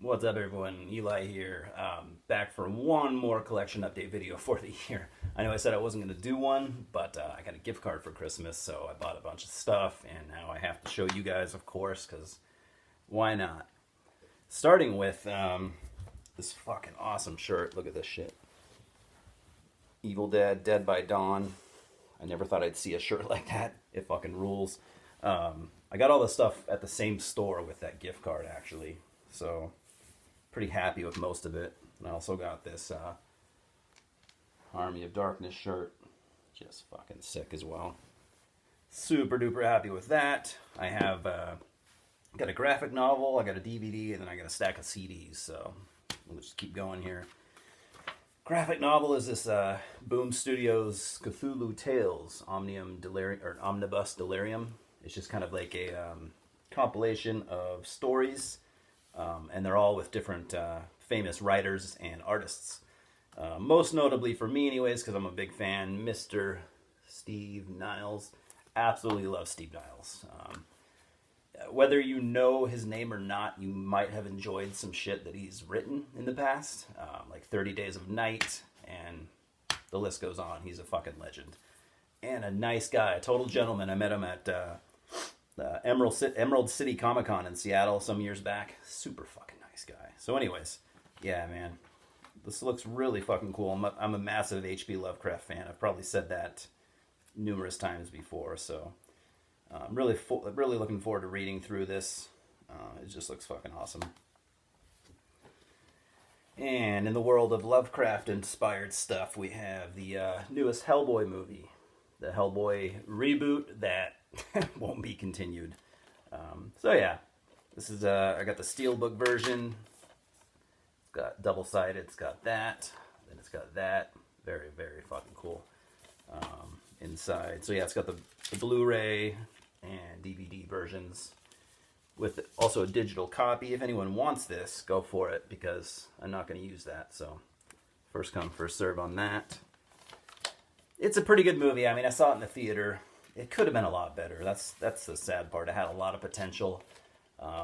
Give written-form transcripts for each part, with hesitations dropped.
What's up, everyone? Eli here, back for one more collection update video for the year. I know I said I wasn't going to do one, but I got a gift card for Christmas, so I bought a bunch of stuff, and now I have to show you guys, of course, because why not? Starting with this fucking awesome shirt. Look at this shit. Evil Dead, Dead by Dawn. I never thought I'd see a shirt like that. It fucking rules. I got all the stuff at the same store with that gift card, actually, so pretty happy with most of it. And I also got this Army of Darkness shirt. Just fucking sick as well. Super duper happy with that. I have got a graphic novel, I got a DVD, and then I got a stack of CDs. So we'll just keep going here. Graphic novel is this Boom Studios Cthulhu Tales Omnibus Delirium. It's just kind of like a compilation of stories. And they're all with different famous writers and artists. Most notably for me anyways, because I'm a big fan, Mr. Steve Niles. Absolutely love Steve Niles. Whether you know his name or not, you might have enjoyed some shit that he's written in the past. Like 30 Days of Night, and the list goes on. He's a fucking legend. And a nice guy, a total gentleman. I met him at Emerald City Comic Con in Seattle some years back. Super fucking nice guy. So anyways, yeah, man, this looks really fucking cool. I'm a massive H.P. Lovecraft fan. I've probably said that numerous times before. So I'm really looking forward to reading through this. It just looks fucking awesome. And in the world of Lovecraft-inspired stuff, we have the newest Hellboy movie. The Hellboy reboot that won't be continued. So yeah, this is I got the steelbook version. It's got double-sided. It's got that. Then it's got that. Very, very fucking cool inside. So yeah, it's got the Blu-ray and DVD versions with also a digital copy. If anyone wants this, go for it, because I'm not going to use that. So first come, first serve on that. It's a pretty good movie. I mean, I saw it in the theater. It could have been a lot better. That's the sad part. It had a lot of potential.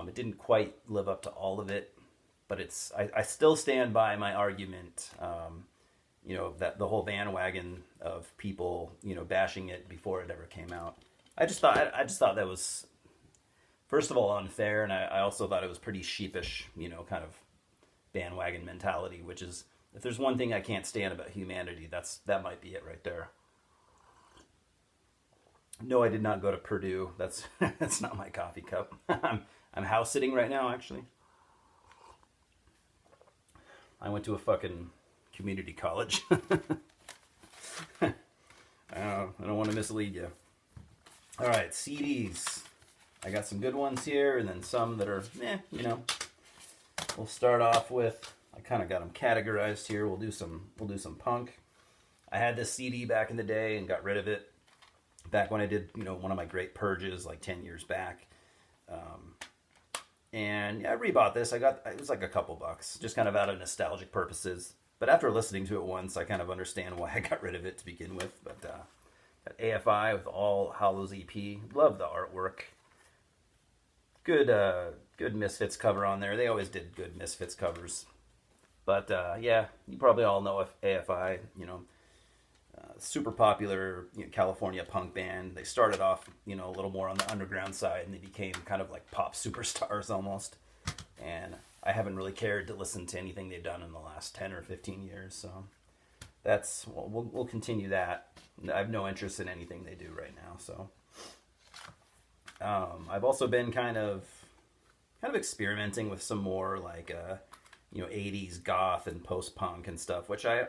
It didn't quite live up to all of it, but I still stand by my argument. That the whole bandwagon of people, bashing it before it ever came out. I just thought that was, first of all, unfair, and I also thought it was pretty sheepish, kind of bandwagon mentality, which is, if there's one thing I can't stand about humanity, that might be it right there. No, I did not go to Purdue. That's not my coffee cup. I'm house sitting right now, actually. I went to a fucking community college. I don't want to mislead you. All right, CDs. I got some good ones here, and then some that are, We'll start off with, I kind of got them categorized here. We'll do some punk. I had this CD back in the day and got rid of it. Back when I did, one of my great purges, like 10 years back. And I rebought this. It was like a couple bucks, just kind of out of nostalgic purposes. But after listening to it once, I kind of understand why I got rid of it to begin with. But got AFI with All Hallows EP. Love the artwork. Good Misfits cover on there. They always did good Misfits covers. But yeah, you probably all know AFI, super popular California punk band. They started off, a little more on the underground side, and they became kind of like pop superstars almost. And I haven't really cared to listen to anything they've done in the last 10 or 15 years. So we'll continue that. I have no interest in anything they do right now. So I've also been kind of experimenting with some more like 80s goth and post-punk and stuff, which I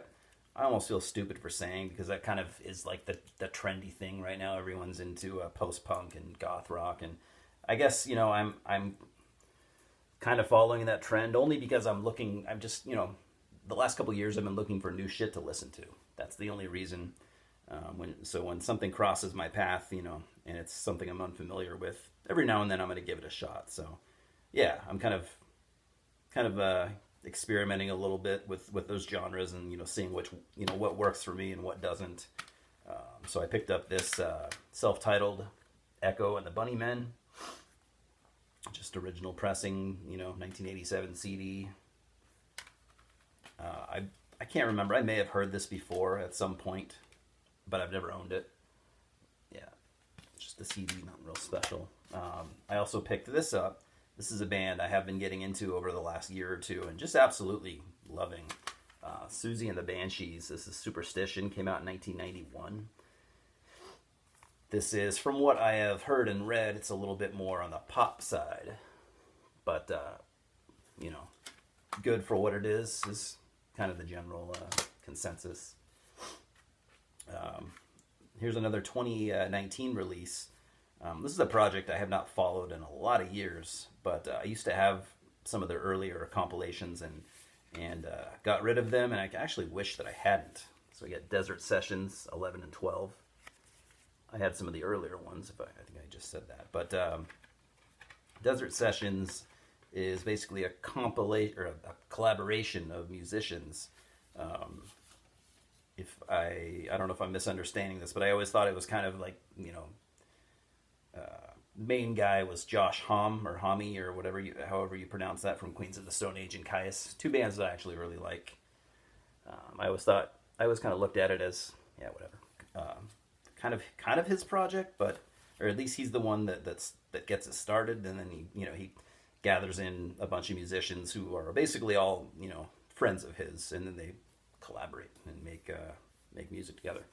almost feel stupid for saying, because that kind of is like the trendy thing right now. Everyone's into post-punk and goth rock, and I guess I'm kind of following that trend only because the last couple of years I've been looking for new shit to listen to. That's the only reason. When something crosses my path, and it's something I'm unfamiliar with, every now and then I'm going to give it a shot. So yeah, I'm kind of experimenting a little bit with those genres, and seeing what works for me and what doesn't. So I picked up this self-titled Echo and the Bunnymen. just original pressing, 1987 CD. I can't remember. I may have heard this before at some point, but I've never owned it. Yeah, just the CD, not real special. I also picked this up. This is a band I have been getting into over the last year or two and just absolutely loving. Susie and the Banshees. This is Superstition, came out in 1991. This is, from what I have heard and read, it's a little bit more on the pop side. But, good for what it is kind of the general consensus. Here's another 2019 release. This is a project I have not followed in a lot of years, but I used to have some of their earlier compilations and got rid of them, and I actually wish that I hadn't. So I got Desert Sessions 11 and 12. I had some of the earlier ones, I think I just said that. But Desert Sessions is basically a compilation or a collaboration of musicians. I don't know if I'm misunderstanding this, but I always thought it was kind of like, main guy was Josh Homme or Homme or however you pronounce that, from Queens of the Stone Age and Caius. Two bands that I actually really like. I always kind of looked at it as, yeah, whatever. Kind of his project, or at least he's the one that gets it started, and then he gathers in a bunch of musicians who are basically all friends of his, and then they collaborate and make music together.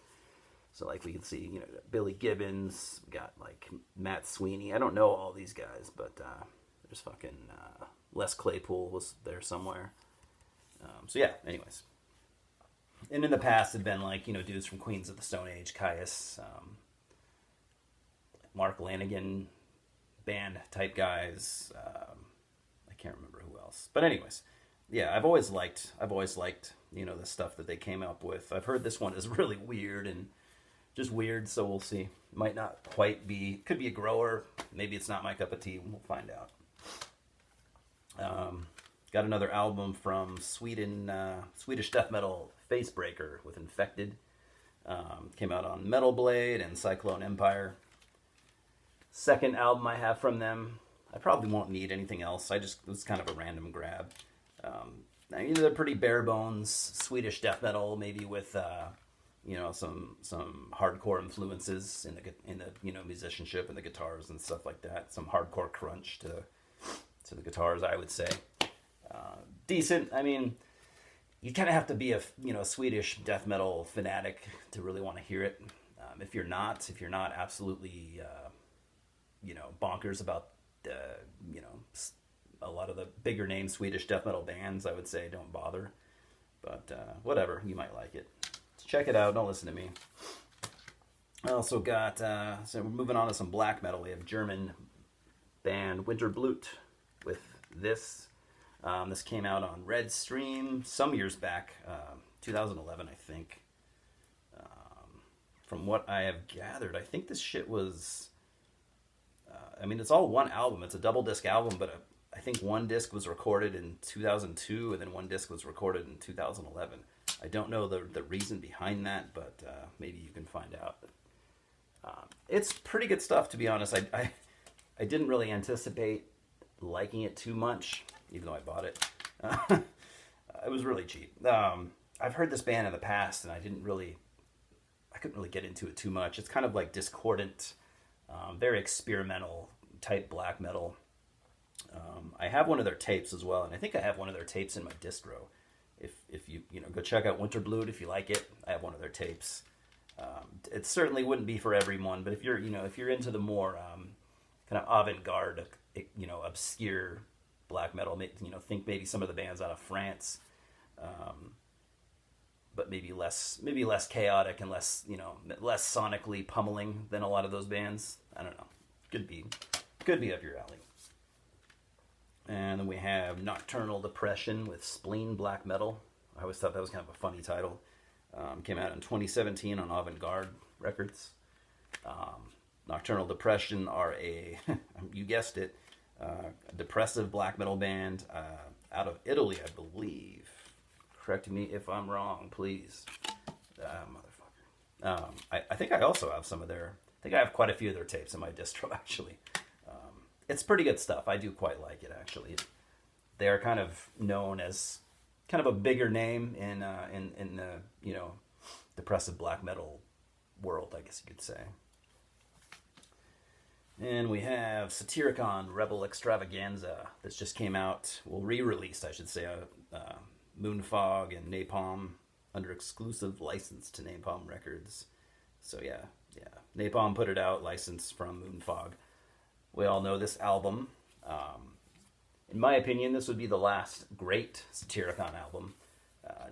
So like we can see, Billy Gibbons, we got like Matt Sweeney. I don't know all these guys, but there's fucking Les Claypool was there somewhere. So yeah, anyways. And in the past, had been like, dudes from Queens of the Stone Age, Caius, Mark Lanigan, band type guys. I can't remember who else. But anyways, yeah, I've always liked, the stuff that they came up with. I've heard this one is really weird and just weird, so we'll see. Might not quite be, could be a grower. Maybe it's not my cup of tea. We'll find out. Got another album from Sweden, Swedish death metal Facebreaker with Infected. Came out on Metal Blade and Cyclone Empire. Second album I have from them. I probably won't need anything else. It was kind of a random grab. They're pretty bare bones Swedish death metal, maybe with some hardcore influences in the musicianship and the guitars and stuff like that. Some hardcore crunch to the guitars, I would say. Decent. I mean, you kind of have to be a Swedish death metal fanatic to really want to hear it. If you're not absolutely bonkers about a lot of the bigger name Swedish death metal bands, I would say don't bother. But whatever, you might like it. So check it out. Don't listen to me. I also got so we're moving on to some black metal. We have German band Winterblut with this. This came out on Red Stream some years back, 2011, I think. From what I have gathered, I think this shit was... it's all one album. It's a double disc album, but I think one disc was recorded in 2002, and then one disc was recorded in 2011. I don't know the reason behind that, but maybe you can find out. It's pretty good stuff, to be honest. I didn't really anticipate liking it too much, even though I bought it. It was really cheap. I've heard this band in the past, and I couldn't really get into it too much. It's kind of like discordant, very experimental type black metal. I have one of their tapes as well, and I think I have one of their tapes in my distro. If you go check out Winterblut if you like it. I have one of their tapes. It certainly wouldn't be for everyone, but if you're into the more kind of avant-garde, obscure black metal, think maybe some of the bands out of France, but maybe less chaotic and less sonically pummeling than a lot of those bands. I don't know. Could be up your alley. And then we have Nocturnal Depression with Spleen Black Metal. I always thought that was kind of a funny title. Came out in 2017 on Avant-Garde Records. Nocturnal Depression are you guessed it, a depressive black metal band out of Italy, I believe. Correct me if I'm wrong, please. Motherfucker. I think I also have some of their... I think I have quite a few of their tapes in my distro, actually. it's pretty good stuff. I do quite like it, actually. They are kind of known as kind of a bigger name in the, you know, depressive black metal world, I guess you could say. And we have Satyricon Rebel Extravaganza. This just came out, well, re-released, I should say, Moonfog and Napalm under exclusive license to Napalm Records. So yeah, Napalm put it out, licensed from Moonfog. We all know this album. In my opinion, this would be the last great Satyricon album.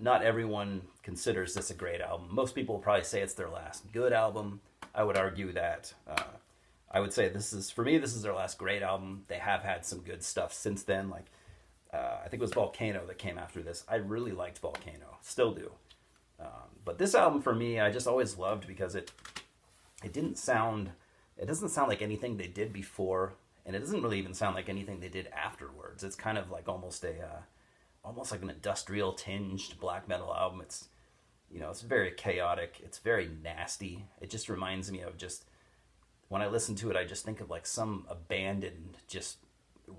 Not everyone considers this a great album. Most people will probably say it's their last good album. I would argue that. I would say this is their last great album. They have had some good stuff since then. Like, I think it was Volcano that came after this. I really liked Volcano. Still do. But this album for me, I just always loved because it doesn't sound like anything they did before, and it doesn't really even sound like anything they did afterwards. It's kind of like almost like an industrial tinged black metal album. It's, you know, it's very chaotic. It's very nasty. It just reminds me of just, when I listen to it, I just think of like some abandoned, just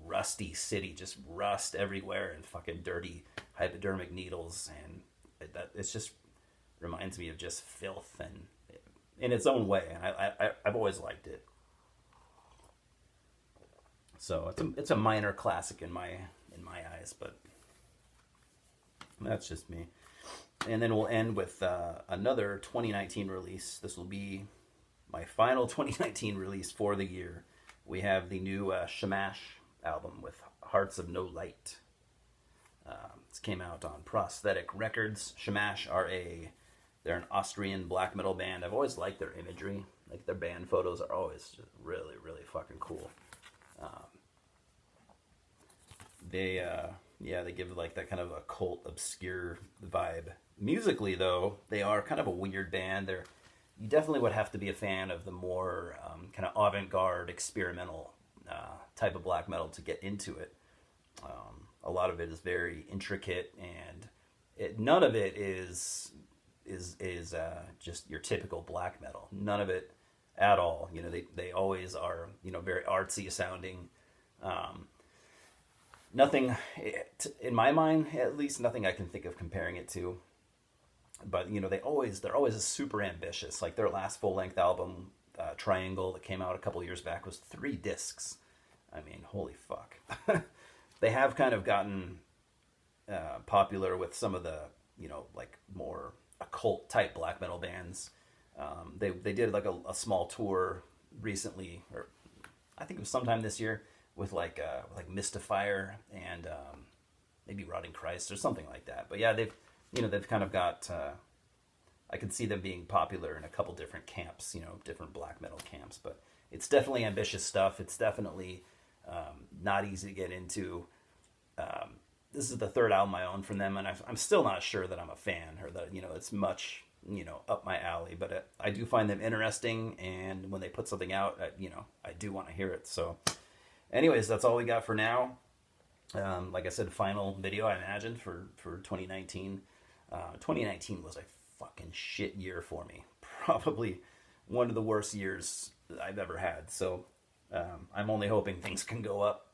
rusty city, just rust everywhere and fucking dirty hypodermic needles, and it just reminds me of just filth, and in its own way. And I've always liked it. So it's a minor classic in my eyes, but that's just me. And then we'll end with another 2019 release. This will be my final 2019 release for the year. We have the new Shamash album with Hearts of No Light. This came out on Prosthetic Records. Shamash they're an Austrian black metal band. I've always liked their imagery. Like, their band photos are always just really, really fucking cool. They give like that kind of occult, obscure vibe. Musically, though, they are kind of a weird band. You definitely would have to be a fan of the more kind of avant-garde, experimental type of black metal to get into it. A lot of it is very intricate, and none of it is just your typical black metal. None of it at all. You know, they always are, you know, very artsy sounding. Nothing, in my mind at least, nothing I can think of comparing it to. But, you know, they're always super ambitious. Like, their last full-length album, Triangle, that came out a couple years back, was 3 discs. I mean, holy fuck. They have kind of gotten popular with some of the, you know, like, more occult-type black metal bands. They did, like, a small tour recently, or I think it was sometime this year, with, like Mystifier and maybe Rotting Christ or something like that. But, yeah, they've kind of got, I could see them being popular in a couple different camps, you know, different black metal camps. But it's definitely ambitious stuff. It's definitely not easy to get into. This is the 3rd album I own from them, and I'm still not sure that I'm a fan, or that, you know, it's much, you know, up my alley. But I do find them interesting, and when they put something out, you know, I do want to hear it. So anyways, that's all we got for now. Like I said, final video, I imagine, for 2019. 2019 was a fucking shit year for me. Probably one of the worst years I've ever had. So I'm only hoping things can go up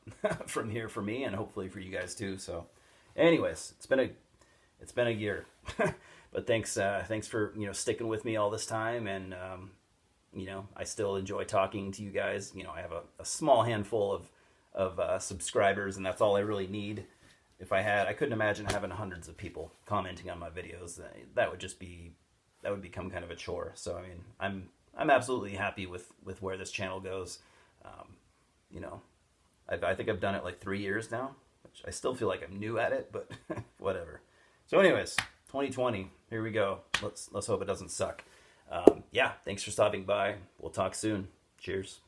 from here for me, and hopefully for you guys too. So anyways, it's been a year. But thanks for, you know, sticking with me all this time. And you know, I still enjoy talking to you guys. You know, I have a small handful of subscribers, and that's all I really need. If I couldn't imagine having hundreds of people commenting on my videos. That would become kind of a chore. So I mean, I'm absolutely happy with where this channel goes. You know, I think I've done it like 3 years now, which I still feel like I'm new at it, but whatever. So anyways, 2020, here we go. Let's hope it doesn't suck. Yeah, thanks for stopping by. We'll talk soon. Cheers.